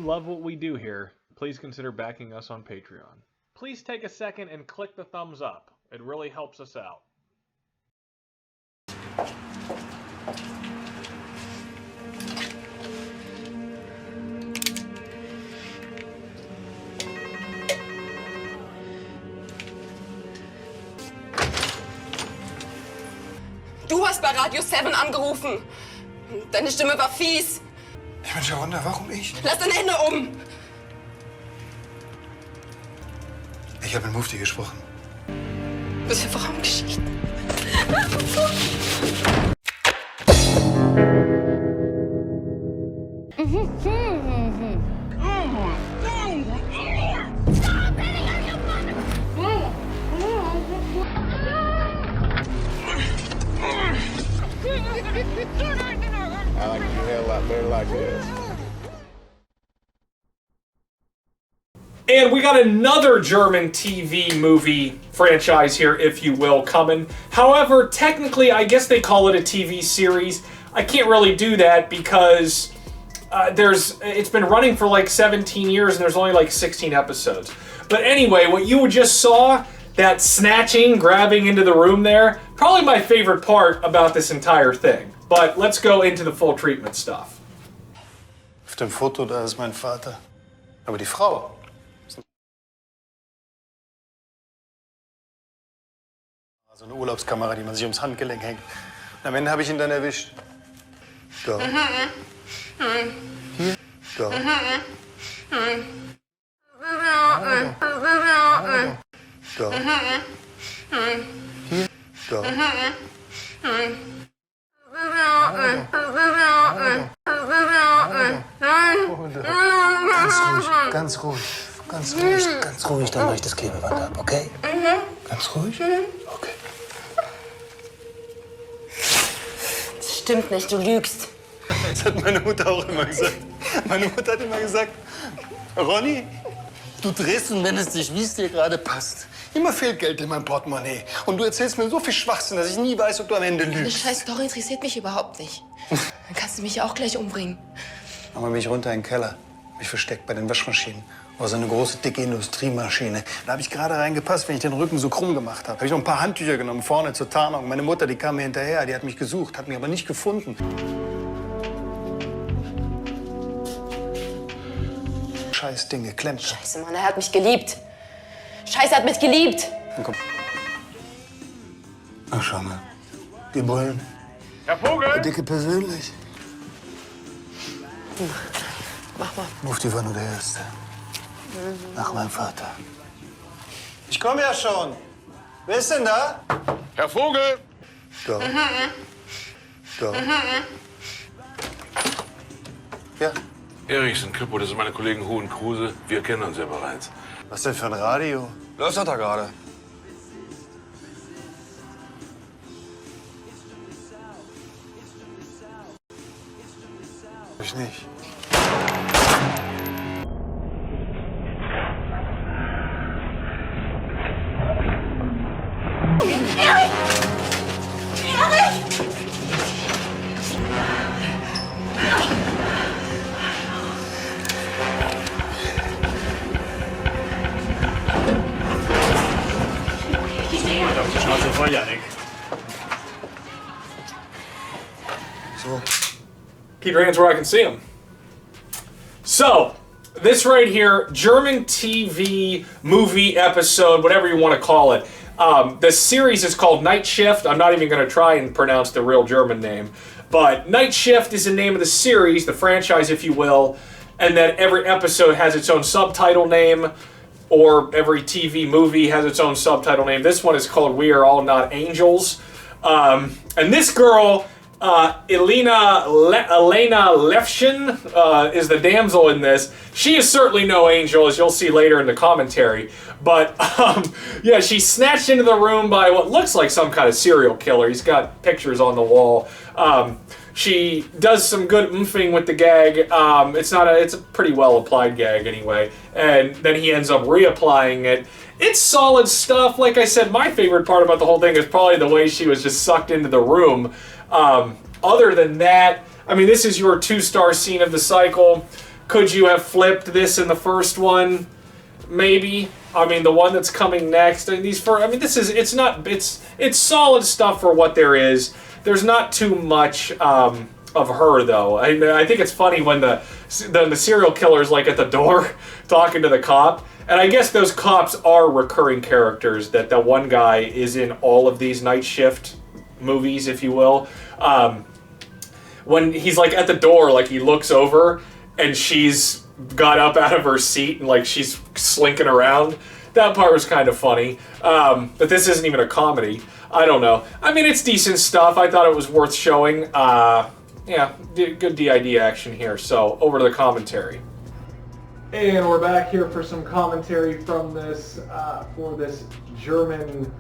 love what we do here, please consider backing us on Patreon. Please take a second and click the thumbs up. It really helps us out. Du hast bei Radio 7 angerufen. Deine Stimme war fies. Ich bin schon wundern, warum ich? Lass deine Hände um. Ich habe mit Mufti gesprochen. Das ist für Frauengeschichten. I like your hair a lot better like this. And we got another German TV movie franchise here, if you will, coming. However, technically, I guess they call it a TV series. I can't really do that because it's been running for like 17 years and there's only like 16 episodes. But anyway, what you just saw, that snatching, grabbing into the room there, probably my favorite part about this entire thing. But let's go into the full treatment stuff. Auf dem Foto, da ist mein Vater. Aber die Frau. So eine Urlaubskamera, die man sich ums Handgelenk hängt. Und am Ende habe ich ihn dann erwischt. Da. Hier. Da. Da. Hier. Da. Ganz ruhig, ganz ruhig, ganz ruhig, dann mache ich das Klebeband ab, okay? Ganz ruhig? Okay. Das stimmt nicht, du lügst. Das hat meine Mutter auch immer gesagt. Meine Mutter hat immer gesagt, Ronny, du drehst und wendest dich, wie es dir gerade passt. Immer fehlt Geld in meinem Portemonnaie. Und du erzählst mir so viel Schwachsinn, dass ich nie weiß, ob du am Ende Eine lügst. scheiß Story interessiert mich überhaupt nicht. Dann kannst du mich ja auch gleich umbringen. Einmal bin ich runter in den Keller, mich versteckt bei den Waschmaschinen. War so eine große, dicke Industriemaschine. Da habe ich gerade reingepasst, wenn ich den Rücken so krumm gemacht habe. Habe ich noch ein paar Handtücher genommen, vorne zur Tarnung. Meine Mutter, die kam mir hinterher, die hat mich gesucht, hat mich aber nicht gefunden. Scheiß Ding geklemmt. Scheiße, Mann, er hat mich geliebt. Scheiße, er hat mich geliebt. Dann komm. Ach, schau mal. Die Bullen. Herr Vogel! Der Dicke persönlich. Mach mal. Mufti war nur der Erste. Nach meinem Vater. Ich komme ja schon. Wer ist denn da? Herr Vogel! Da. Da. Ja. Eriksen, Kripo, das ist meine Kollegin Hu und Kruse. Wir kennen uns ja bereits. Was denn für ein Radio? Läuft das da gerade? Ich nicht. So. Keep your hands where I can see them. So, this right here, German TV movie episode, whatever you want to call it. The series is called Nachtschicht. I'm not even going to try and pronounce the real German name. But Nachtschicht is the name of the series, the franchise, if you will. And then every episode has its own subtitle name, or every TV movie has its own subtitle name. This one is called We Are All Not Angels. And this girl, Alina Levshin, is the damsel in this. She is certainly no angel, as you'll see later in the commentary. But, yeah, she's snatched into the room by what looks like some kind of serial killer. He's got pictures on the wall. She does some good oofing with the gag. It's a pretty well applied gag anyway. And then he ends up reapplying it. It's solid stuff. Like I said, my favorite part about the whole thing is probably the way she was just sucked into the room. Other than that, I mean, this is your 2-star scene of the cycle. Could you have flipped this in the first one? Maybe. I mean, the one that's coming next. It's solid stuff for what there is. There's not too much of her though. I think it's funny when the serial killer's like at the door talking to the cop, and I guess those cops are recurring characters. That the one guy is in all of these night shift movies, if you will. When he's like at the door, like he looks over and she's got up out of her seat and like she's slinking around. That part was kind of funny. But this isn't even a comedy. I don't know. I mean, it's decent stuff. I thought it was worth showing. Yeah, good DID action here. So over to the commentary. And we're back here for some commentary from this, for this German,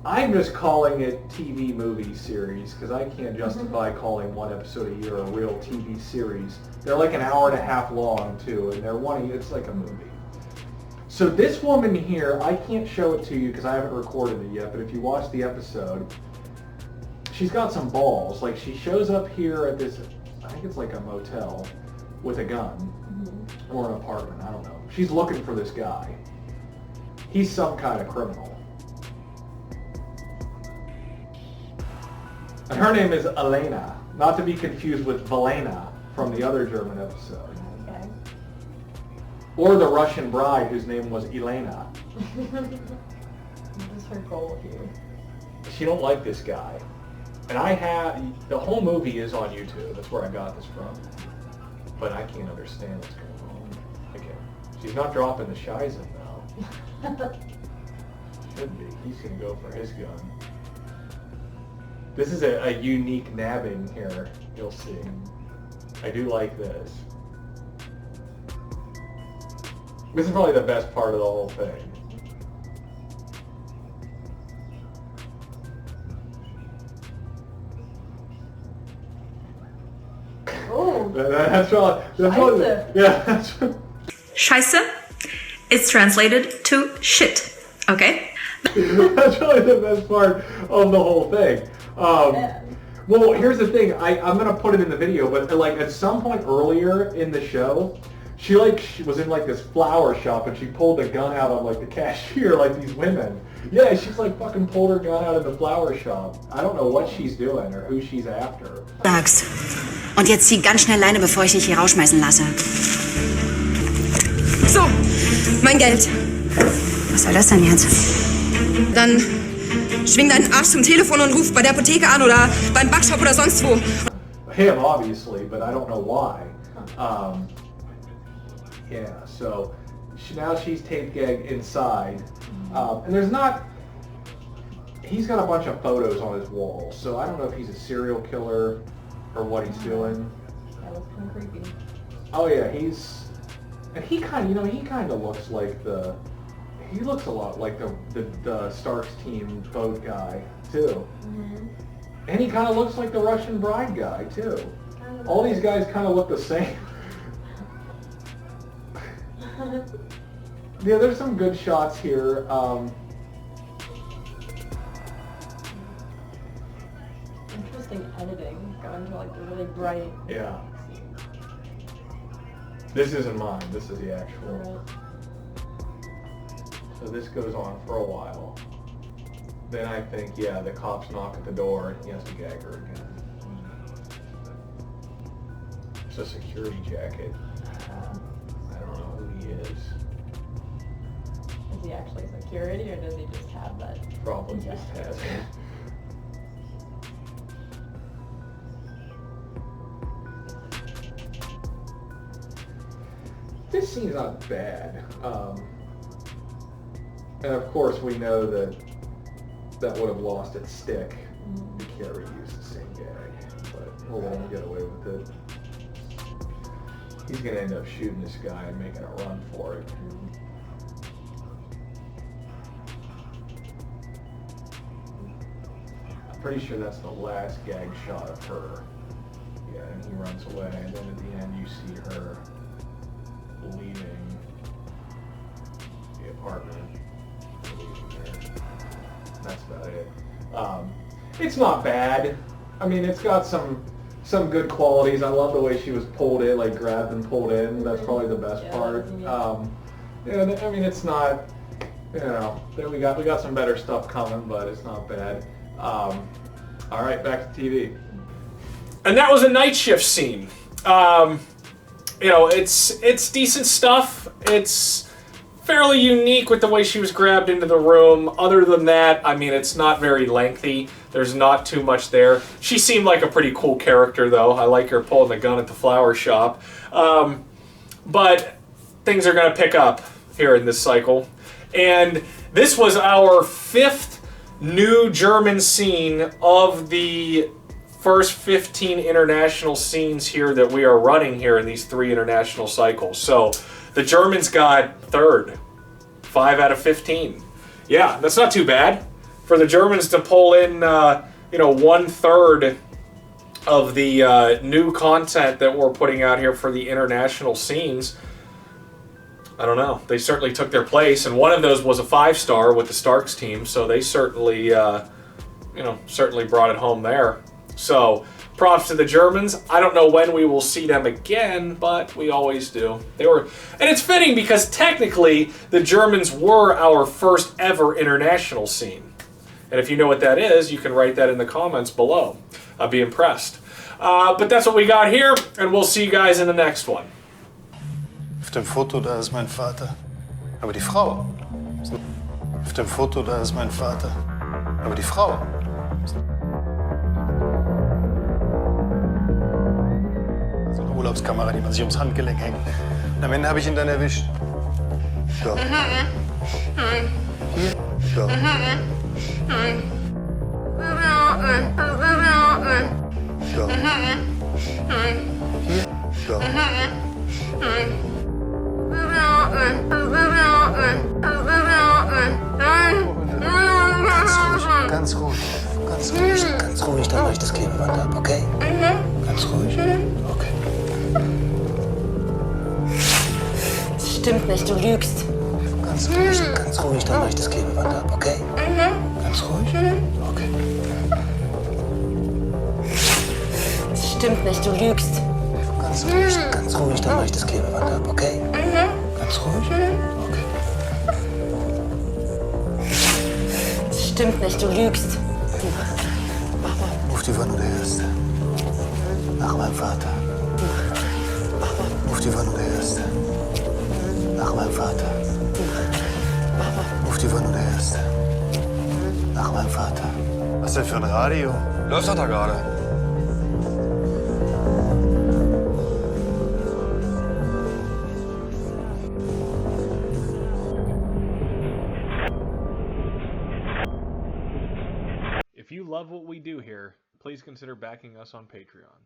I'm just calling it TV movie series, because I can't justify calling one episode a year a real TV series. They're like an hour and a half long, too, and it's like a movie. So this woman here, I can't show it to you because I haven't recorded it yet, but if you watch the episode, she's got some balls. Like, she shows up here at this, I think it's like a motel, with a gun. Or an apartment, I don't know. She's looking for this guy. He's some kind of criminal. And her name is Alina, not to be confused with Valena from the other German episode. Okay. Or the Russian bride whose name was Elena. What is her goal here? She don't like this guy. And the whole movie is on YouTube. That's where I got this from. But I can't understand what's going on. Okay. She's not dropping the Shizen though. Should be. He's going to go for his gun. This is a unique nabbing here, you'll see. I do like this. This is probably the best part of the whole thing. Oh. That's probably, yeah. Scheiße. It's translated to shit. Okay? That's really the best part of the whole thing. Well, here's the thing. I'm going to put it in the video, but like at some point earlier in the show, she was in like this flower shop and she pulled a gun out on like the cashier, like these women. Yeah, she's like fucking pulled her gun out of the flower shop. I don't know what she's doing or who she's after. Sagst. Und jetzt zieh ganz schnell Leine, bevor ich dich hier rausschmeißen lasse. So, mein Geld. Was soll das denn jetzt? Dann schwing deinen Arsch zum Telefon und ruf bei der Apotheke an oder beim Backshop oder sonst wo. Him, obviously, but I don't know why. Yeah, so now she's tape gag inside. And he's got a bunch of photos on his wall, so I don't know if he's a serial killer or what he's doing. That looks kind of creepy. Oh yeah, he kind of looks like he looks a lot like the Starks team boat guy too. Mm-hmm. And he kind of looks like the Russian bride guy too. All these guys kind of look the same. Yeah, there's some good shots here. Interesting editing, going to like the really bright. Yeah. This isn't mine. This is the actual. Right. So this goes on for a while. Then I think, yeah, the cops knock at the door and he has to gag her again. It's a security jacket. I don't know who he is. Is he actually security or does he just have that? Probably just has it. This scene's not bad. And of course we know that would have lost its stick. You can't reuse the same gag, but we'll let him get away with it. He's gonna end up shooting this guy and making a run for it. I'm pretty sure that's the last gag shot of her. Yeah, and he runs away, and then at the end you see her leaving the apartment. Leaving there. That's about it. It's not bad. I mean, it's got some some good qualities. I love the way she was pulled in, like grabbed and pulled in. That's probably the best Yeah, part. yeah. And I mean, it's not, you know, we got some better stuff coming, but it's not bad. All right, back to TV. And that was a night shift scene. You know, it's decent stuff. It's fairly unique with the way she was grabbed into the room. Other than that, I mean, it's not very lengthy. There's not too much there. She seemed like a pretty cool character, though. I like her pulling the gun at the flower shop. But things are going to pick up here in this cycle. And this was our 5th new German scene of the first 15 international scenes here that we are running here in these 3 international cycles. So the Germans got 3rd, 5 out of 15. Yeah, that's not too bad for the Germans to pull in, you know, 1/3 of the new content that we're putting out here for the international scenes. I don't know. They certainly took their place, and one of those was a 5-star with the Starks team, so they certainly, you know, certainly brought it home there. So, props to the Germans. I don't know when we will see them again, but we always do. And it's fitting because technically the Germans were our first ever international scene. And if you know what that is, you can write that in the comments below. I'd be impressed. But that's what we got here, and we'll see you guys in the next one. Auf dem Foto, da ist mein Vater. Aber die Frau. Auf dem Foto, da ist mein Vater. Aber die Frau. So eine Urlaubskamera, die man sich ums Handgelenk hängt. Und am Ende habe ich ihn dann erwischt. Ja. Hier. Ja. Ja. Hier. Ja. Ganz ruhig, ganz ruhig, ganz ruhig, dann mache ich das Klebeband ab, okay? Ganz ruhig, okay. Das stimmt nicht, du lügst. Ganz ruhig, dann mache ich das Klebeband ab, okay? Ganz ruhig, okay. Das stimmt nicht, du lügst. Ganz ruhig, dann mache ich das Klebeband ab, okay? Ganz ruhig, okay. Das stimmt nicht, du lügst. Mufti war nur der Erste. Nach meinem Vater. Mufti war nur der Erste. Nach meinem Vater. Mufti war nur der Erste. Nach meinem Vater. Was denn für ein Radio? Läuft doch da gerade. If you love what we do here, please consider backing us on Patreon.